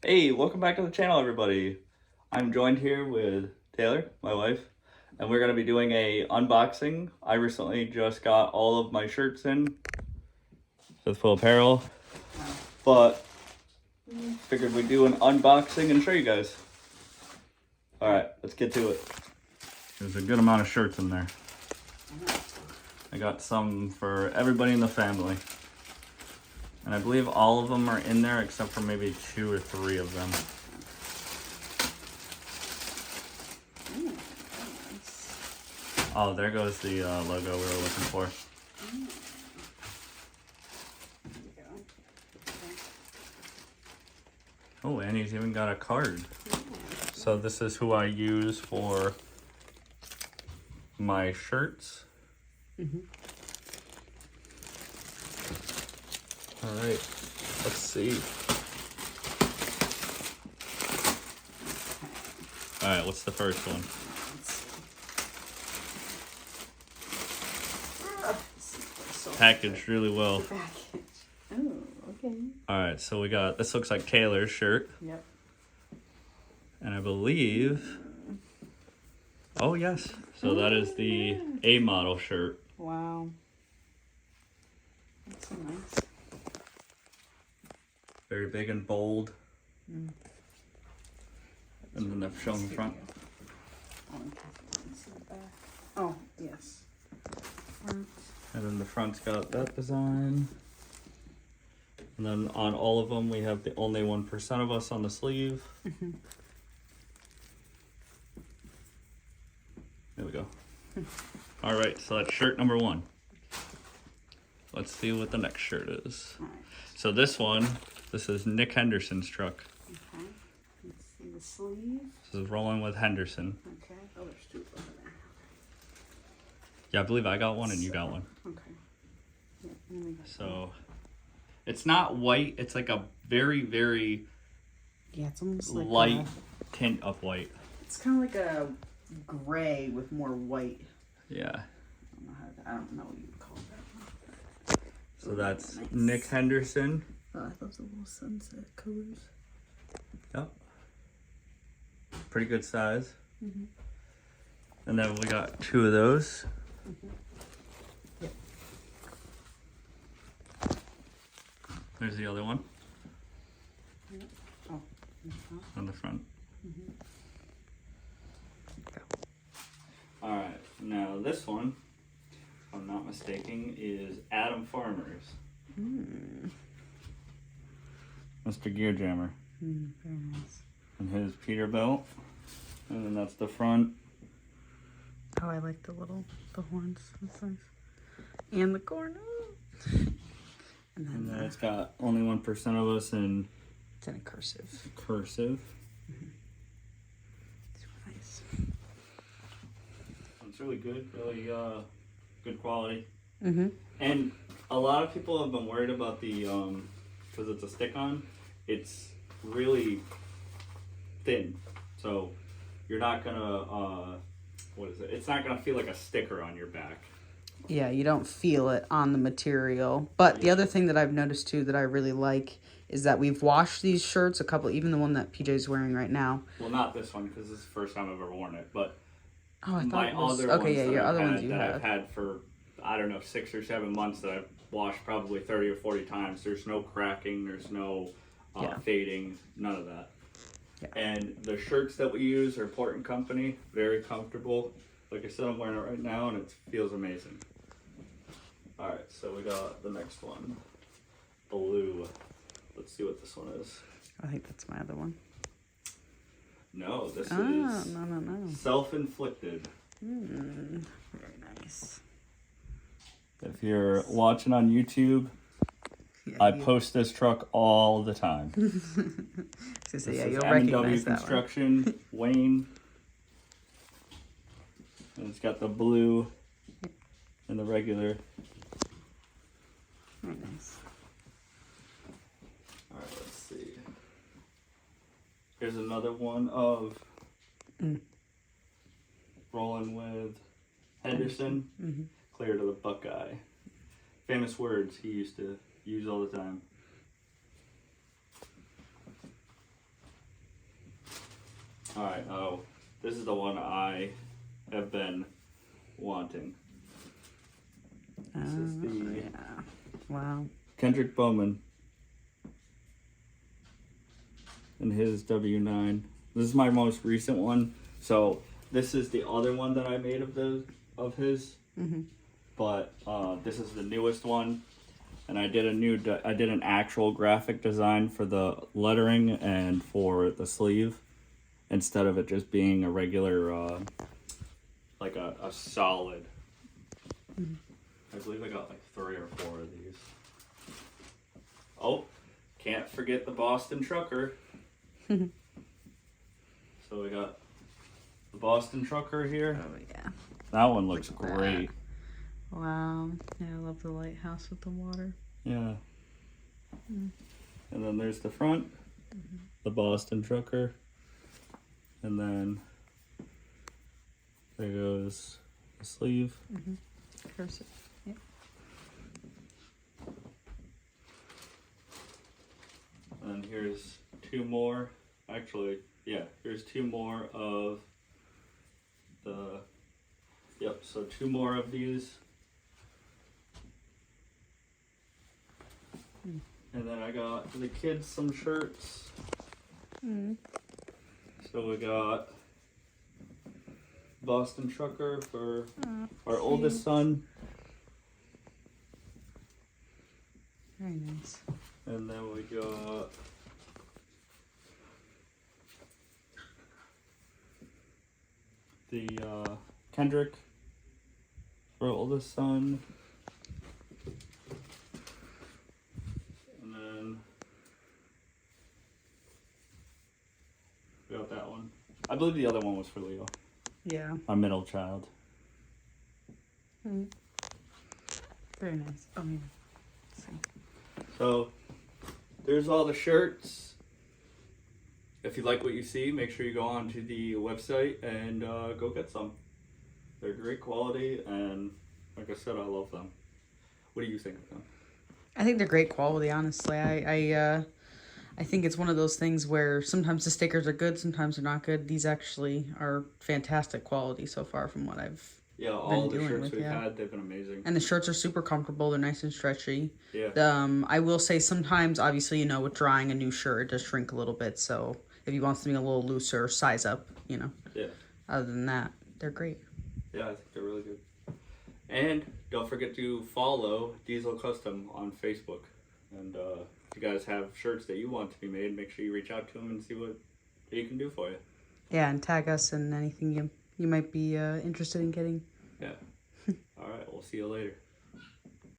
Hey, welcome back to the channel, everybody. I'm joined here with Taylor, my wife, and we're going to be doing a unboxing. I recently just got all of my shirts in with full apparel, but figured we'd do an unboxing and show you guys. All right, let's get to it. There's a good amount of shirts in there. I got some for everybody in the family. And I believe all of them are in there except for maybe 2 or 3 of them. Oh, there goes the logo we were looking for. Oh, and he's even got a card. So this is who I use for my shirts. All right, let's see. All right, what's the first one? Packaged really well. Oh, okay. All right, so we got, this looks like Taylor's shirt. Yep. And I believe, oh yes, so that is the A model shirt. Wow. That's so nice. Very big and bold. And then they've shown the front. Oh, yes. And then the front's got that design. And then on all of them, we have the only 1% of us on the sleeve. There we go. All right, so that's shirt number 1. Let's see what the next shirt is. All right. So this one, this is Nick Henderson's truck. Okay. Let's see the sleeve. This is Rolling with Henderson. Okay. Oh, there's 2 over there. Yeah, I believe I got one and you got one. Okay. Yep, and then we got So it's not white, it's like a very, very yeah, it's almost like light tint of white. it's kind of like a gray with more white. Yeah. I don't know what you would call that. So that's nice. Nick Henderson. Oh, I love the little sunset colors. Yep. Pretty good size. And then we got 2 of those. Yep. There's the other one Yep. Oh. on the front. All right, now this one, if I'm not mistaken, is Adam Farmer's. Mr. Gear Jammer. Very nice. And his Peterbilt. And then that's the front. Oh, I like the horns. That's nice. And the corner. And And then then it's got only 1% of us in it's in a cursive. cursive. It's nice. It's really good, really good quality. Mm-hmm. And a lot of people have been worried about the, because it's a stick-on, it's really thin. So you're not gonna, what is it? It's not gonna feel like a sticker on your back. Yeah, you don't feel it on the material. But the other thing that I've noticed too that I really like is that we've washed these shirts a couple, even the one that PJ's wearing right now. Well, not this one because this is the first time I've ever worn it, but Oh, I thought my it was other okay. ones Yeah, that your I've other had, ones you that I've have. had for, I don't know, 6 or 7 months that I've washed probably 30 or 40 times. There's no cracking, there's no Yeah. fading, none of that. Yeah. And the shirts that we use are Port & Company, very comfortable. Like I said, I'm wearing it right now and it feels amazing. All right, so we got the next one, blue. Let's see what this one is. I think that's my other one. No, this Ah, is no. self-inflicted. Very nice. If you're watching on YouTube, Yeah, I post this truck all the time. So This yeah, is you'll M&W recognize that one. Construction, Wayne. And it's got the blue and the regular. Very nice. All right, let's see. Here's another one of Rolling with Henderson, clear to the Buckeye. Famous words he used to use all the time. Alright, oh, this is the one I have been wanting. This is the Yeah. Wow. Kendrick Bowman and his W9. This is my most recent one. So this is the other one that I made of his. Mm-hmm. But this is the newest one, and I did an actual graphic design for the lettering and for the sleeve, instead of it just being a regular like a solid. Mm-hmm. I believe I got like 3 or 4 of these. Oh, can't forget the Boston Trucker. So we got the Boston Trucker here. Oh yeah. That one looks Look at great. that. Wow. Yeah, I love the lighthouse with the water. Yeah. Mm. And then there's the front, the Boston Trucker. And then there goes the sleeve. Mm-hmm. Cursive. Yep. And here's 2 more. Actually, yeah, here's 2 more of the. Yep, so 2 more of these. And then I got the kids some shirts. Mm. So we got Boston Trucker for our cute. oldest son. Very nice. And then we got the Kendrick for our oldest son. And then we got that one. I believe the other one was for Leo, Yeah. our middle child. Mm. Very nice. Oh yeah. Let's see. So there's all the shirts. If you like what you see, make sure you go on to the website and go get some. They're great quality, and like I said, I love them. What do you think of them? I think they're great quality, honestly. I think it's one of those things where sometimes the stickers are good, sometimes they're not good. These actually are fantastic quality so far from what I've Yeah, all the doing shirts with, we've yeah. had, they've been amazing. And the shirts are super comfortable. They're nice and stretchy. Yeah. I will say sometimes, obviously, you know, with drying a new shirt, it does shrink a little bit. So if you want something a little looser, size up, you know. Yeah. Other than that, they're great. Yeah, I think they're really good. And don't forget to follow Diesel Custom on Facebook. And if you guys have shirts that you want to be made, make sure you reach out to them and see what he can do for you. Yeah, and tag us in anything you might be interested in getting. Yeah. All right, we'll see you later.